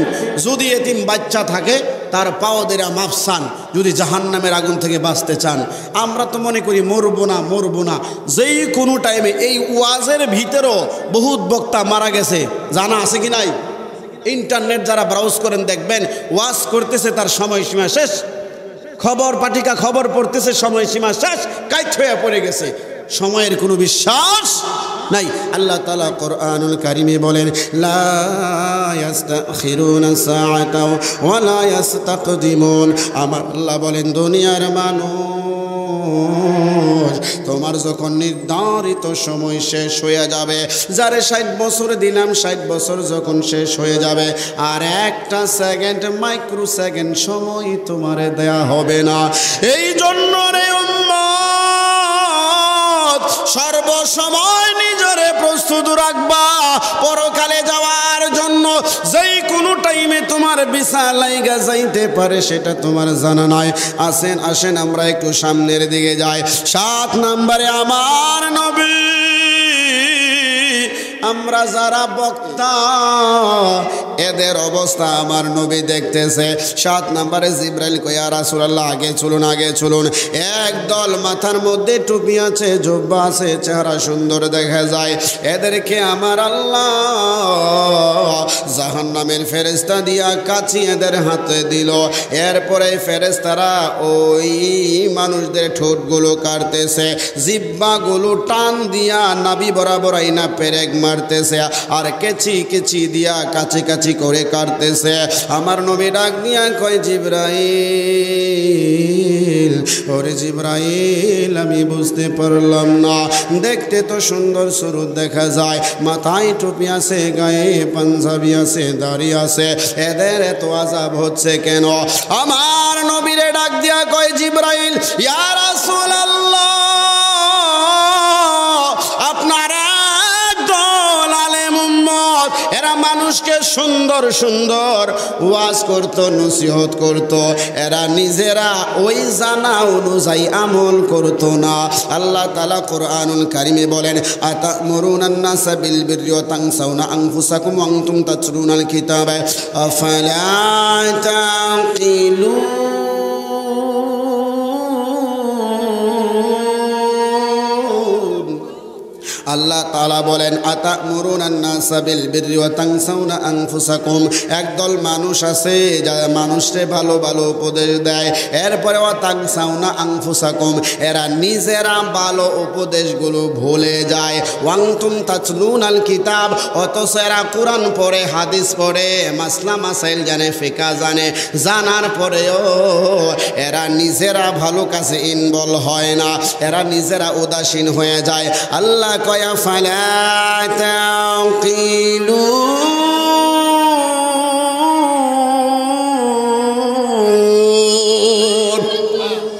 যদি এতিম বাচ্চা থাকে তার পাওদেরা মাফসান, যদি জাহান্নামের আগুন থেকে বাঁচতে চান। আমরা তো মনে করি মরবো না মরবো না, যেই কোনো টাইমে। এই ওয়াজের ভিতরেও বহুত বক্তা মারা গেছে, জানা আছে কি নাই? ইন্টারনেট যারা ব্রাউজ করেন দেখবেন, ওয়াজ করতেছে তার সময়সীমা শেষ, খবর পাঠিকা খবর পড়তেছে সময়সীমা শেষ, কাইত হয়ে পড়ে গেছে, সময়ের কোনো বিশ্বাস নাই। আল্লাহ তাআলা কোরআনুল কারীমে বলেন, লা ইস্তাখিরুনা সাআতাও ওয়া লা ইস্তাকদিমুন। আমার আল্লাহ বলেন, দুনিয়ার মানুষ, তোমার যখন নির্ধারিত সময় শেষ হয়ে যাবে, যারে 60 বছর দিলাম, 60 বছর যখন শেষ হয়ে যাবে, আর একটা সেকেন্ড মাইক্রো সেকেন্ড সময় তোমারে দেয়া হবে না। এই জন্য রে উম্মত, সর্বসময় নিজরে প্রস্তুত রাখবা পরকালে যাওয়ার জন্য। যেই কোনো টাইমে তোমার ভিসা লাইগা যাইতে পারে সেটা তোমার জানা নয়। আসেন আসেন আমরা একটু সামনের দিকে যাই। 7 নম্বরে আমার নবী, আমরা যারা বক্তা এদের অবস্থা আমার নবী দেখতেছে। 7 নম্বরে জিবরাইল কয়, ইয়া রাসূলুল্লাহ আগে চলুন আগে চলুন। একদল মাথার মধ্যে টুপি আছে, জুব্বা আছে, চেহারা সুন্দর দেখা যায়, এদেরকে আমার আল্লাহ জাহান্নামের ফেরেশতা দিয়া কাছি এদের হাতে দিল। এরপরে ফেরেশতারা ওই মানুষদের ঠোঁটগুলো কাটতেছে, জিহ্বাগুলো টান দিয়া নাভি বরাবর আইনা পেরেক মারতেছে, আর কেচি কেচি দিয়া কাছে কাছি করে কাটতেছে। আমার নবী ডাক দিয়া কয়, জিবরাইল, ওরে জিবরাইল, আমি বুঝতে পারলাম না, দেখতে তো সুন্দর সুরত দেখা যায়, মাথায় টুপি আছে, গায়ে পাঞ্জাবি আছে, দাড়ি আছে, এদের এত আযাব হচ্ছে কেন? আমার নবীরে ডাক দিয়া কয়, জিবরাইল, ইয়া রাসূলুল্লাহ, আপনারা এরা মানুষকে সুন্দর সুন্দর ওয়াজ করত, নসিহত করত, এরা নিজেরা ওই জানা অনুযায়ী আমল করত না। আল্লাহ তাআলা কোরআনুল কারীমে বলেন, আতা'মুরুনান নাসা বিল বিররি ওয়া তানসাউনা আনফুসাকুম ওয়া আনতুম তাতলুনাল কিতাবা আফালা তাকিলুন। আল্লাহ তাআলা বলেন আতামুরুনান নাসা বিল বিররি ওয়া তানসাউনা আনফুসাকুম। একদল মানুষ আছে যারা মানুষকে ভালো ভালো উপদেশ দেয়, এরপরে ওয়া তানসাউনা আনফুসাকুম, এরা নিজেরা ভালো উপদেশগুলো ভুলে যায়। ওয়ান্তুম তাতলুনাল কিতাব, অথচ এরা কোরআন পড়ে, হাদিস পড়ে, মাসলা মাসাইল জানে, ফিকা জানে, জানার পরেও এরা নিজেরা ভালো কাজে ইনভলভ হয় না, এরা নিজেরা উদাসীন হয়ে যায়। আল্লাহ কয়া ফালা তাকিলুন,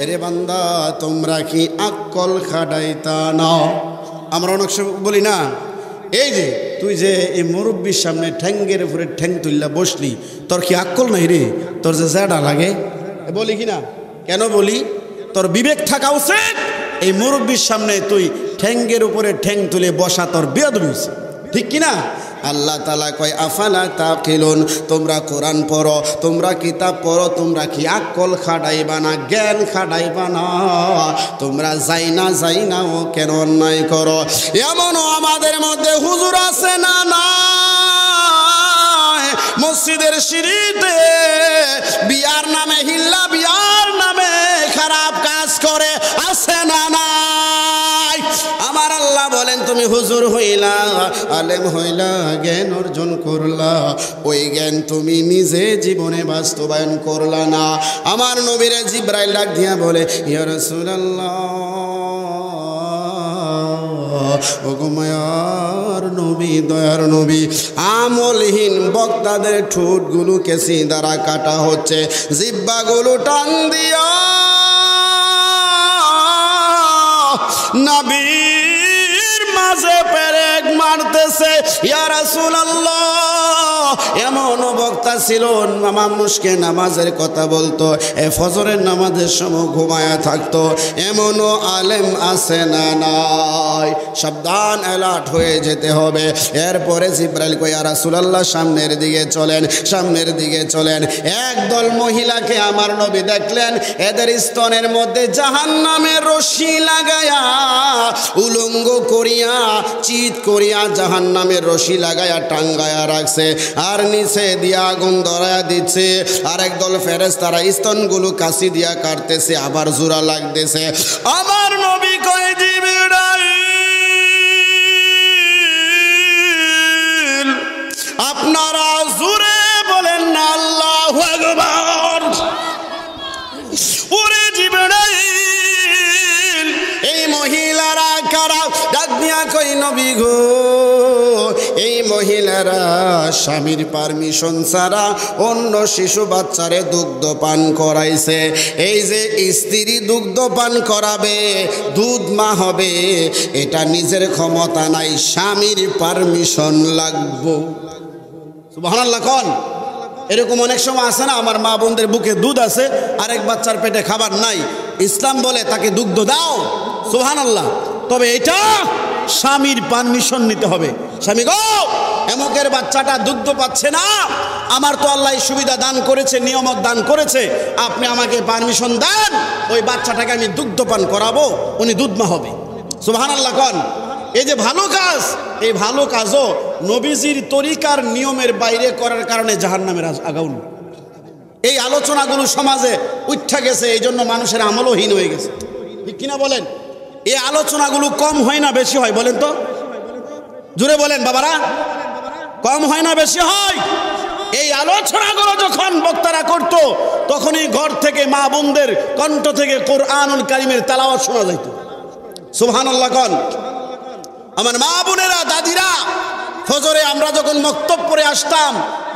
এরে বান্দা তোমরা কি আকল খাটাইতা না? আমরা অনেক সময় বলি না, এই যে তুই যে এই মুরব্বীর সামনে ঠ্যাঙ্গের উপরে ঠ্যাং তুললা বসলি, তোর কি আকল নাই রে? তোর যে জ্যাডা লাগে, বলি কি না? কেন বলি? তোর বিবেক থাকা উচিত। এই মুরব্বীর সামনে তুই ঠ্যাঙ্গের উপরে ঠ্যাং তুলে বসা তোর বেয়াদবি হইছে, ঠিক কিনা? আল্লাহ তাআলা কয় আফালা তাকিলুন, তোমরা কোরআন পড়ো, তোমরা কিতাব পড়ো, তোমরা কি আকল খাটাইবা না, জ্ঞান খাটাইবা না? তোমরা যাই না ও কেন অন্যায় করো? এমনও আমাদের মধ্যে হুজুর আছে না নাই, মসজিদের সিঁড়িতে বিয়ার নামে হিল্লা, বিয়ার নামে খারাপ কাজ করে, আছে না নাই? আমার আল্লাহ বলেন তুমি হুজুর হইলা, আলেম হইলা, জ্ঞান অর্জন করলা, ওই জ্ঞান তুমি নিজে জীবনে বাস্তবায়ন করলা না। আমার নবীরে জিবরাইল ডাক দিয়া বলে, ইয়া রাসূলুল্লাহ, ওগো মায়ার নবী, দয়ার নবী, আমলহীন বক্তাদের ঠোঁটগুলোকে সিঁদারা কাটা হচ্ছে, জিহ্বাগুলো টান দিয়া নবীর মাঝে পেরেক মারতেছে। ইয়া রাসূলুল্লাহ, এমন বক্তা ছিল মানুষকে নামাজের কথা বলতো, ফজরের নামাজের সময় ঘুমায়া থাকতো, এমনও আলেম আছে না নাই? সাবধান, অ্যালার্ট হয়ে যেতে হবে। এরপরে জিবরাইল কয়, ইয়া রাসূলুল্লাহ, সামনের দিকে চলেন, সামনের দিকে চলেন। একদল মহিলাকে আমার নবী দেখলেন, এদের স্তনের মধ্যে জাহান্নামের রশি লাগায়া, উলঙ্গ করিয়া, চিৎ করিয়া জাহান্নামের রশি লাগায়া টাঙ্গায়া রাখছে, আর নিচে দিয়া আগুন ধরায়া দিচ্ছে। আর একদল ফেরেশতারা স্তনগুলো কাশি দিয়া কাটতেছে, আবার জোড়া লাগতেছে। আমার নবী কয়, জিবরাইল, আপনারা জোরে বলেন না আল্লাহু আকবার। ওরে জিবরাইল, এই মহিলারা কারা? ডাক দিয়া কই, নবী গো, এই মহিলারা স্বামীর পারমিশন ছাড়া অন্য শিশু বাচ্চারে দুগ্ধ পান করাইছে। এই যে স্ত্রী দুগ্ধ পান করাবে, দুধ মা হবে, এটা নিজের ক্ষমতা নাই, স্বামীর পারমিশন লাগবো। সুবহানাল্লাহ কোন? এরকম অনেক সময় আছে না, আমার মা বোনদের বুকে দুধ আছে, আরেক বাচ্চার পেটে খাবার নাই, ইসলাম বলে তাকে দুগ্ধ দাও। সুবহানাল্লাহ। তবে এটা স্বামীর পারমিশন নিতে হবে। স্বামী গো, এমকের বাচ্চাটা দুগ্ধ পাচ্ছে না, আমার তো আল্লাহ সুবিধা দান করেছে, নিয়ামত দান করেছে, আপনি আমাকে পারমিশন দেন, ওই বাচ্চাটাকে আমি দুগ্ধ পান করাবো, উনি দুধমা হবে। সুবহানাল্লাহ কোন? এই যে ভালো কাজ, এই ভালো কাজও নবীজির তরিকার নিয়মের বাইরে করার কারণে জাহান্নামের আগুন। এই আলোচনাগুলো সমাজে উঠা গেছে, এই জন্য মানুষের আমলহীন হয়ে গেছে, ঠিক কিনা বলেন? এই আলোচনাগুলো কম হয় না বেশি হয় বলেন তো? জোরে বলেন বাবারা, কম হয় না বেশি হয়? এই আলোচনাগুলো যখন বক্তারা করত, তখনই ঘর থেকে মা বোনদের কণ্ঠ থেকে কোরআনুল কারীমের তেলাওয়াত শোনা যাইত। সুবহানাল্লাহ কোন? আমার মা বোনেরা, দাদিরা, ফজরে আমরা যখন মক্তব পড়ে আসতাম,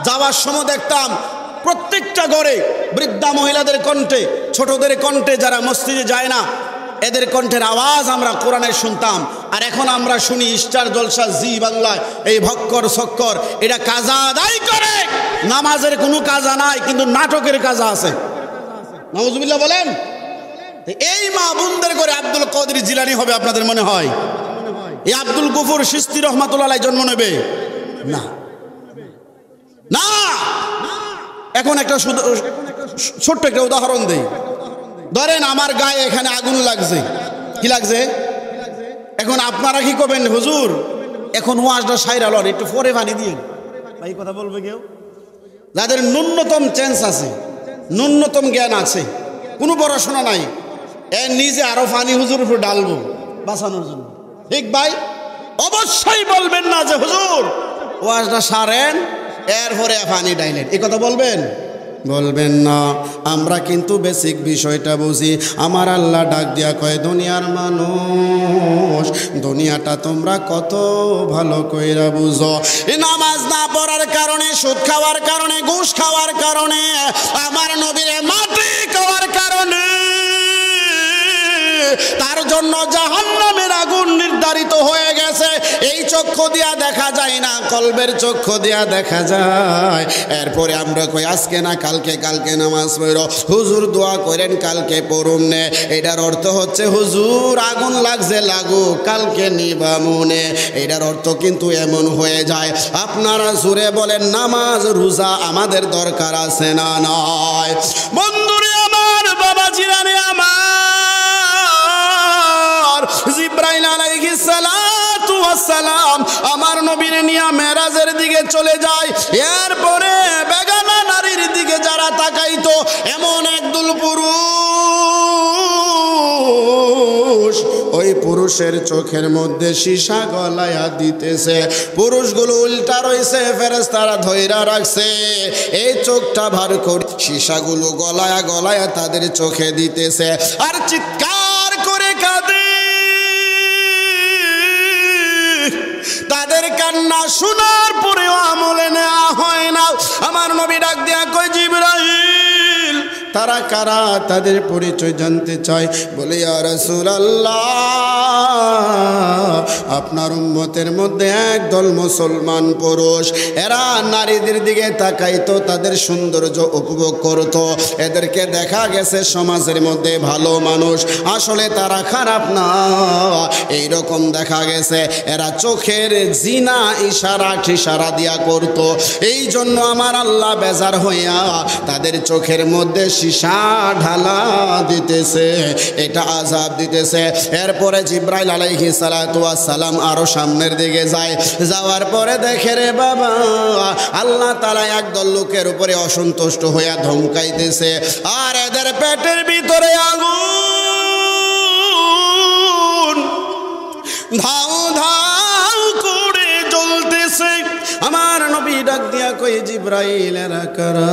যাওয়ার সময় দেখতাম প্রত্যেকটা ঘরে বৃদ্ধা মহিলাদের কণ্ঠে, ছোটদের কণ্ঠে, যারা মসজিদে যায় না, এদের কণ্ঠের আওয়াজ আমরা কোরআনে শুনতাম। আর এখন আমরা শুনি স্টার জলসা, জি বাংলায় এই ভক্কর সক্কর, এটা কাজা আদায় করে, নামাজের কোনো কাজা নাই, কিন্তু নাটকের কাজা আছে। নাউজুবিল্লাহ বলেন। এই মা বোনদের করে আব্দুল কাদের জিলানী হবে আপনাদের মনে হয়? এই আব্দুল গফুর চিশতি রহমাতুল্লাহ আলাইহি জন্ম নেবে না, না। এখন একটা ছোট্ট একটা উদাহরণ দেই। ধরেন আমার গায়ে এখানে আগুন লাগছে, কি লাগছে? এখন আপনারা কি করবেন? হুজুর এখন ওয়াজটা সাইরা লন, একটু পরে পানি দিন। ভাই কথা বলবে কেউ? যাদের ন্যূনতম চেঞ্জ আছে, ন্যূনতম জ্ঞান আছে, কোনো পড়াশোনা নাই, এর নিজে আরো পানি হুজুর উপর ডালবো বাঁচানোর জন্য, ঠিক ভাই? অবশ্যই বলবেন না যে হুজুর ওয়াজটা সারেন এরপরে পানি ডাইলেন, এই কথা বলবেন? বলবেন না। আমরা কিন্তু বেসিক বিষয়টা বুঝি। আমার আল্লাহ ডাক দিয়া কয়, দুনিয়ার মানুষ, দুনিয়াটা তোমরা কত ভালো কইরা বুঝো। নামাজ না পড়ার কারণে, সুদ খাওয়ার কারণে, ঘুষ খাওয়ার কারণে, আমার নবীর মাটি খাওয়ার কারণে তার জন্য জাহান্নামের আগুন নির্ধারিত হয়ে গেছে। এই চক্ষু দিয়া দেখা যায় না, কলবের চক্ষু দিয়া দেখা যায়। এরপরে আমরা কই আজকে না কালকে, কালকে নামাজ পড়ো, হুজুর দোয়া করেন কালকে পড়ুন নে। এটার অর্থ হচ্ছে হুজুর আগুন লাগছে লাগুক, কালকে নিবা মনে। এটার অর্থ কিন্তু এমন হয়ে যায়। আপনারা জুড়ে বলেন নামাজ রোজা আমাদের দরকার আছে না নয়? বন্ধুরে আমার, বাবাজিরানে আমার, জিবরাইল আলাইহিস সালাতু ওয়াস সালাম আমার নবীরে নিয়ে মেরাজের দিকে চলে যায়। এরপরে বেগানা নারীর দিকে যারা তাকাইতো, এমন একদল পুরুষ, ওই পুরুষের চোখের মধ্যে সীসা গলায়া দিতেছে। পুরুষগুলো উল্টা রইছে, ফেরেশতারা ধইরা রাখছে। এই চোখটা ভার করে সীসাগুলো গলায়া গলায়া তাদের চোখে দিতেছে, আর চিৎকার করে কাঁদে। তাদের কান্না শোনার পরেও আমলে নেওয়া হয় না। আমার নবী ডাক দিয়া কয়, জিবরাইল তারা কারা? তাদের পরিচয় জানতে চায়। বলে, ইয়া রাসূলুল্লাহ, আপনার উম্মতের মধ্যে একদল মুসলমান পুরুষ, এরা নারীদের দিকে তাকাইতো, তাদের সৌন্দর্য উপভোগ করত। এদেরকে দেখা গেছে সমাজের মধ্যে ভালো মানুষ, আসলে তারা খারাপ না, এইরকম দেখা গেছে। এরা চোখের জিনা ইশারা ঠিসারা দিয়া করত। এই জন্য আমার আল্লাহ বেজার হইয়া তাদের চোখের মধ্যে সীসা ঢালা দিতেছে, এটা আযাব দিতেছে। এরপরে জিবরাইল আলাইহিস সালাতু ওয়াস সালাম আরো সামনের দিকে যায়। যাওয়ার পরে দেখে রে বাবা, আল্লাহ তাআলা একদল লোকের উপরে অসন্তুষ্ট হইয়া ধমকাইতেছে, আর এদের পেটের ভিতরে আগুন ধাউ ধাউ করে জ্বলতেছে। আমার নবী ডাক দিয়া কই, জিবরাইল এরা কারা?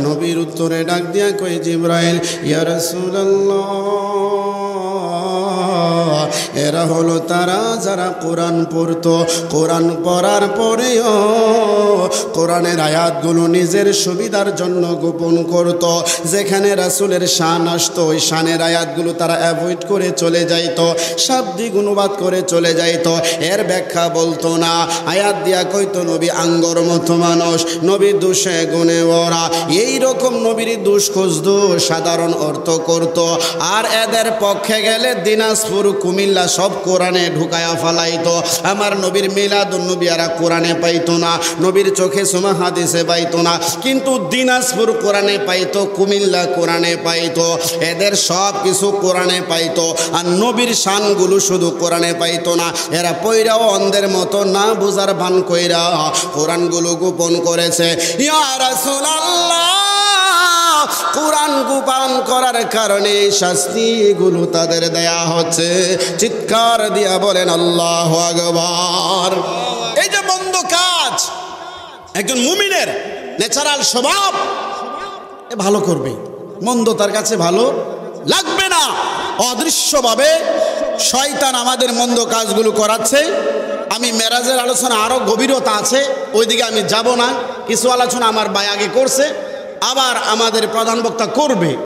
নবীর উত্তরে ডাক দিয়া কই, জিবরাইল, ইয়া রাসূলুল্লাহ, এরা হলো তারা যারা কোরআন পড়তো, কোরআন পড়ার পরেও কোরআনের আয়াতগুলো নিজের সুবিধার জন্য গোপন করত। যেখানে রাসূলের শান আসতো, ওই শানের আয়াতগুলো তারা অ্যাভয়েড করে চলে যাইতো, শাব্দিক অনুবাদ করে চলে যাইতো, এর ব্যাখ্যা বলতো না। আয়াত দিয়া কইতো নবী আঙ্গর মতো মানুষ, নবী দোষে গুণে ওরা, এইরকম নবীর দুষ খুঁজতো, সাধারণ অর্থ করত। আর এদের পক্ষে গেলে দিনাজপুর, কুমিল্লা সব কোরআনে ঢুকায়া ফালাইতো। আমার নবীর মিলাদুন্নবী এরা কোরআনে পাইতো না, নবীর চোখে সুমা হাদিসে পাইতো না, কিন্তু দিনাজপুর কোরআনে পাইতো, কুমিল্লা কোরআনে পাইতো। এদের সব কিছু কোরআনে পাইতো, আর নবীর শানগুলো শুধু কোরআনে পাইতো না। এরা পয়রাও অন্ধের মতো না বুঝার ভান কইরা কোরআনগুলো গোপন করেছে। ইয়া রাসূলুল্লাহ, কোরআন গোপন করার কারণে শাস্তিগুলো তাদের দেয়া হচ্ছে। চিৎকার দিয়া বলেন আল্লাহু আকবার। এই যে বন্ধ কাজ, একজন মুমিনের ন্যাচারাল স্বভাব, এ ভালো করবে, মন্দ তার কাছে ভালো লাগবে না। অদৃশ্যভাবে শয়তান আমাদের মন্দ কাজগুলো করাচ্ছে। আমি মেরাজের আলোচনা আরো গভীরতা আছে, ওইদিকে আমি যাব না। কিছু আলোচনা আমার ভাই আগে করছে, আবার আমাদের প্রধান বক্তা করবে।